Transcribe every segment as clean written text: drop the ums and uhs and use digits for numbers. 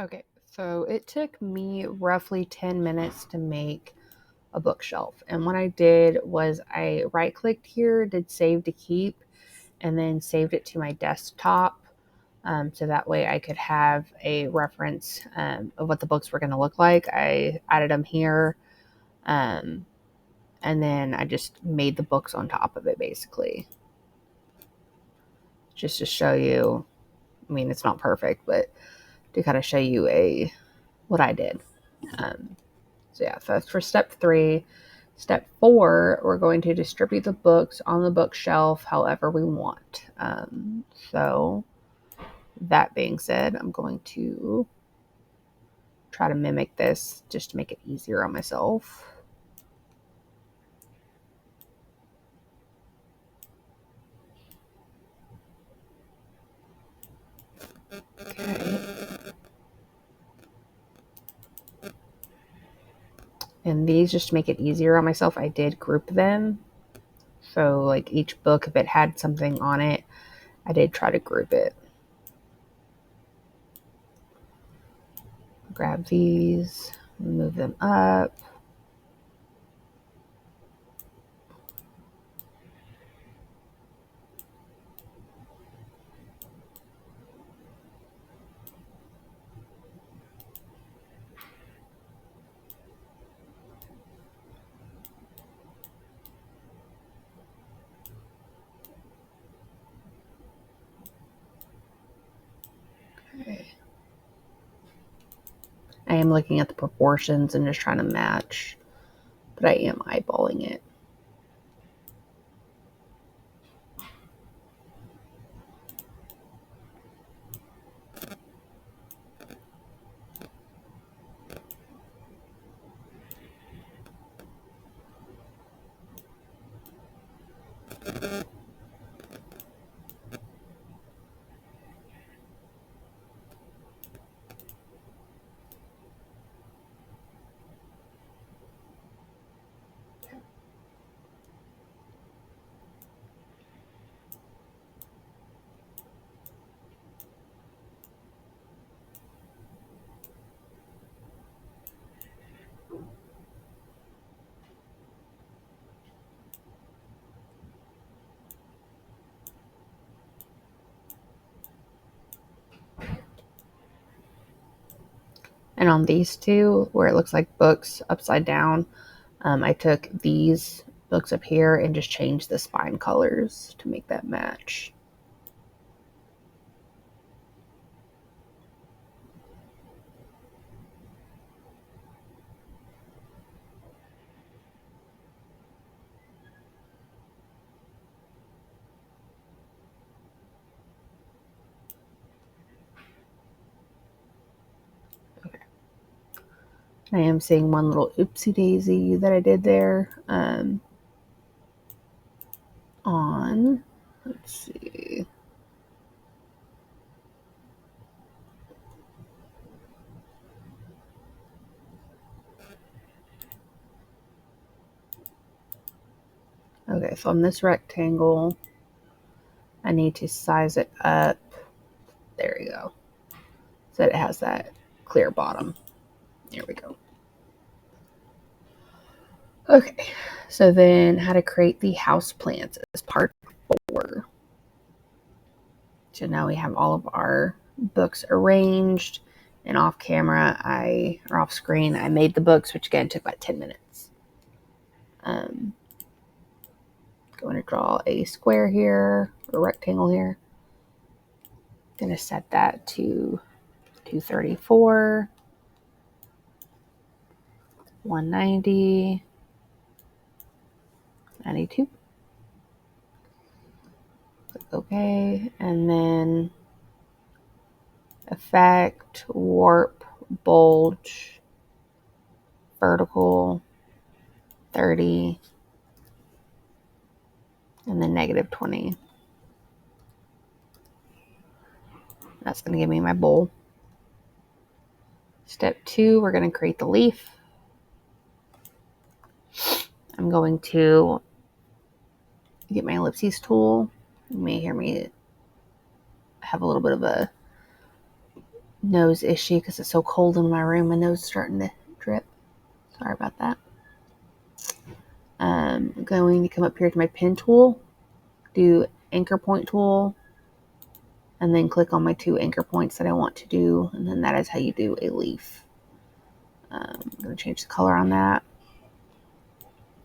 Okay, so it took me roughly 10 minutes to make a bookshelf. And what I did was I right clicked here, did save to keep, and then saved it to my desktop. So that way I could have a reference of what the books were going to look like. I added them here. Um, and then I just made the books on top of it basically. Just to show you, I mean, it's not perfect, but to kind of show you what I did. So yeah, so that's for step 3. Step 4, we're going to distribute the books on the bookshelf however we want. So that being said, I'm going to try to mimic this just to make it easier on myself. Okay. And these, just to make it easier on myself, I did group them. So like each book, if it had something on it, I did try to group it. Grab these, move them up. Okay. I am looking at the proportions and just trying to match, but I am eyeballing it. And on these two, where it looks like books upside down, I took these books up here and just changed the spine colors to make that match. Okay. I am seeing one little oopsie daisy that I did there on, let's see. Okay, so on this rectangle, I need to size it up. There we go. So it has that clear bottom. There we go. Okay, so then how to create the house plants is part 4. So now we have all of our books arranged, and off camera, or off screen, I made the books, which again took about 10 minutes. Going to draw a square here, a rectangle here. Going to set that to 234, 190, 92. Click OK, and then effect, warp, bulge, vertical, 30, and then -20. That's going to give me my bowl. Step 2, we're going to create the leaf. I'm going to get my ellipses tool. You may hear me have a little bit of a nose issue because it's so cold in my room. My nose is starting to drip. Sorry about that. I'm going to come up here to my pen tool, do anchor point tool, and then click on my 2 anchor points that I want to do, and then that is how you do a leaf. I'm going to change the color on that.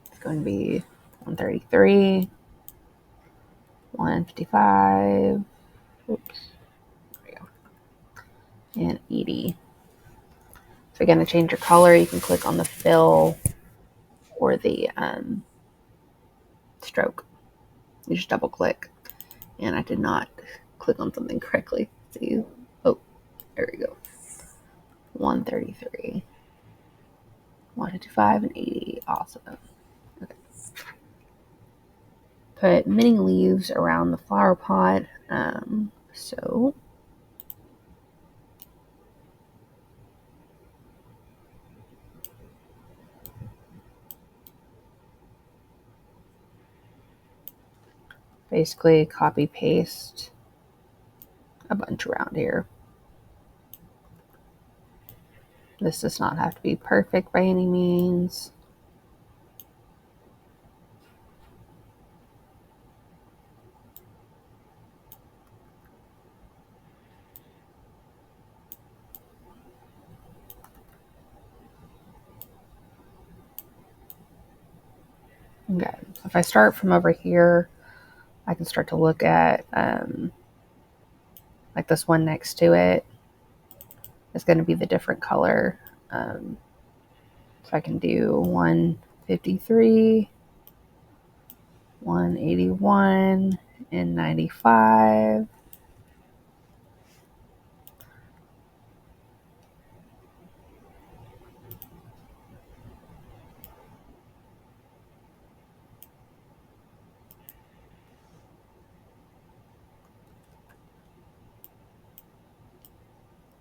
It's going to be 133, 155, oops, there we go, and 80. If you're going to change your color, you can click on the fill or the stroke. You just double click, and I did not click on something correctly. See, oh, there we go. 133, 155, and 80. Awesome. Okay. Put mini leaves around the flower pot. So basically copy paste a bunch around here. This does not have to be perfect by any means. Okay, so if I start from over here, I can start to look at like this one next to it is going to be the different color. So I can do 153, 181, and 95.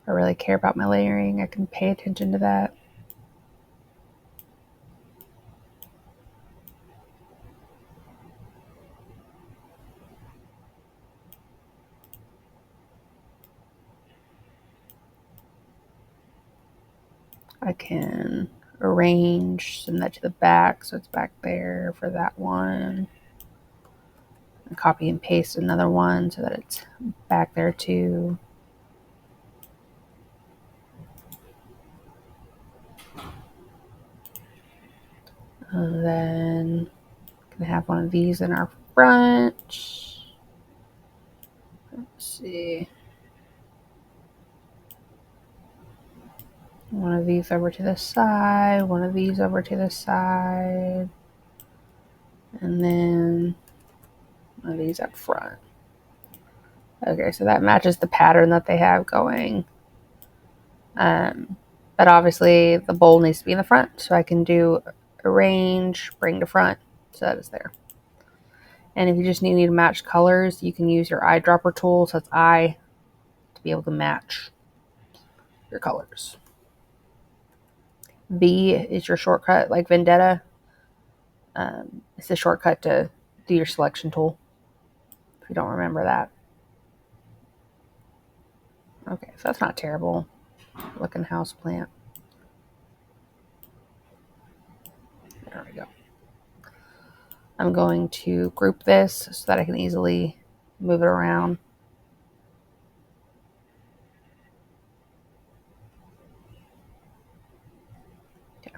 If I really care about my layering, I can pay attention to that. I can arrange, send that to the back so it's back there for that one. And copy and paste another one so that it's back there too. And then gonna have one of these in our front. Let's see. One of these over to the side, one of these over to the side, and then one of these up front. Okay, so that matches the pattern that they have going. But obviously the bowl needs to be in the front, so I can do arrange, bring to front, so that is there. And if you just need to match colors, you can use your eyedropper tool, so it's eye, to be able to match your colors. V is your shortcut, like Vendetta. It's the shortcut to do your selection tool, if you don't remember that. Okay, so that's not terrible looking house plant. There we go. I'm going to group this so that I can easily move it around. Okay.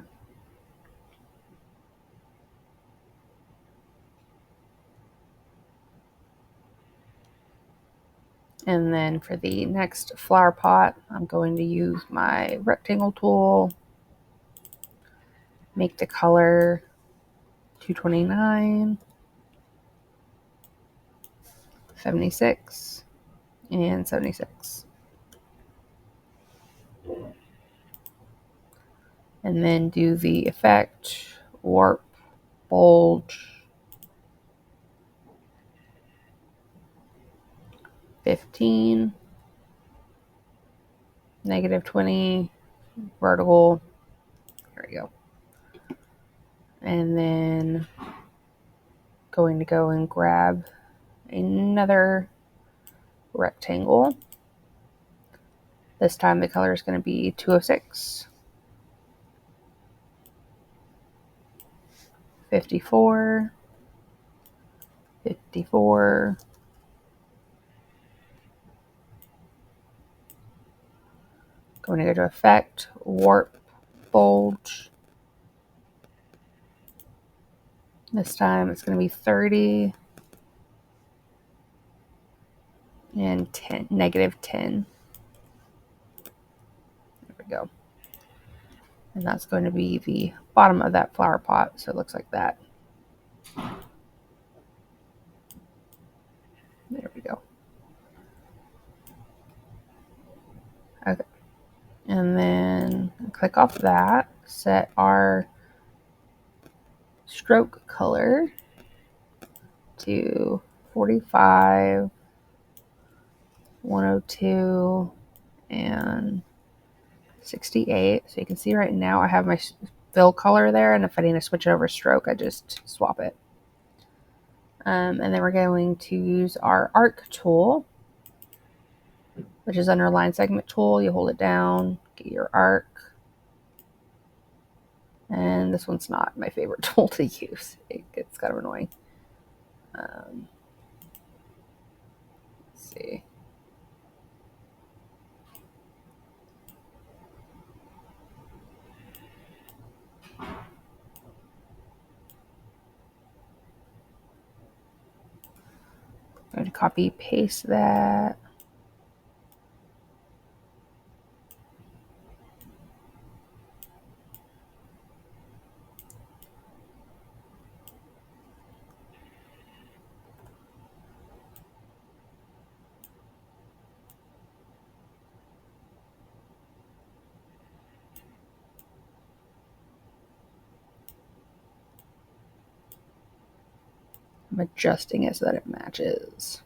And then for the next flower pot, I'm going to use my rectangle tool, make the color 229, 76, and 76. And then do the effect, warp, bulge, 15, -20, vertical. There we go. And then going to go and grab another rectangle, This time the color is going to be 206, 54, 54, going to go to Effect, Warp, Bulge. This time it's going to be 30 and 10, negative 10. There we go. And that's going to be the bottom of that flower pot, so it looks like that. There we go. Okay. And then click off that, set our stroke color to 45, 102, and 68. So you can see right now I have my fill color there, and if I need to switch it over stroke, I just swap it. And then we're going to use our arc tool, which is under line segment tool. You hold it down, get your arc. And this one's not my favorite tool to use. It gets kind of annoying. Let's see. I'm going to copy paste that. I'm adjusting it so that it matches.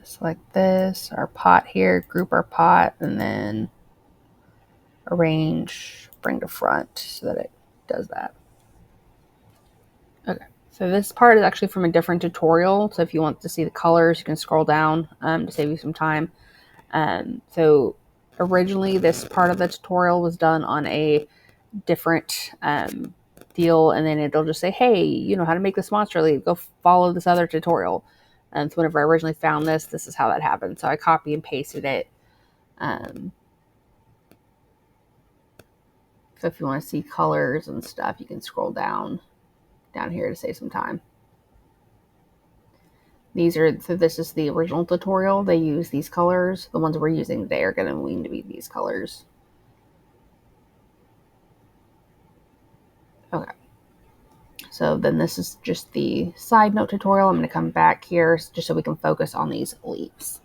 Select this, our pot here, group our pot, and then arrange, bring to front so that it does that. Okay, so this part is actually from a different tutorial. So if you want to see the colors, you can scroll down to save you some time. So originally this part of the tutorial was done on a different deal, and then it'll just say, hey, you know how to make this monster leaf, go follow this other tutorial. And so whenever I originally found this is how that happened. So I copy and pasted it. So if you want to see colors and stuff, you can scroll down here to save some time. So this is the original tutorial. They use these colors. The ones we're using today are going to need to be these colors. Okay. So then this is just the side note tutorial. I'm going to come back here just so we can focus on these leaves.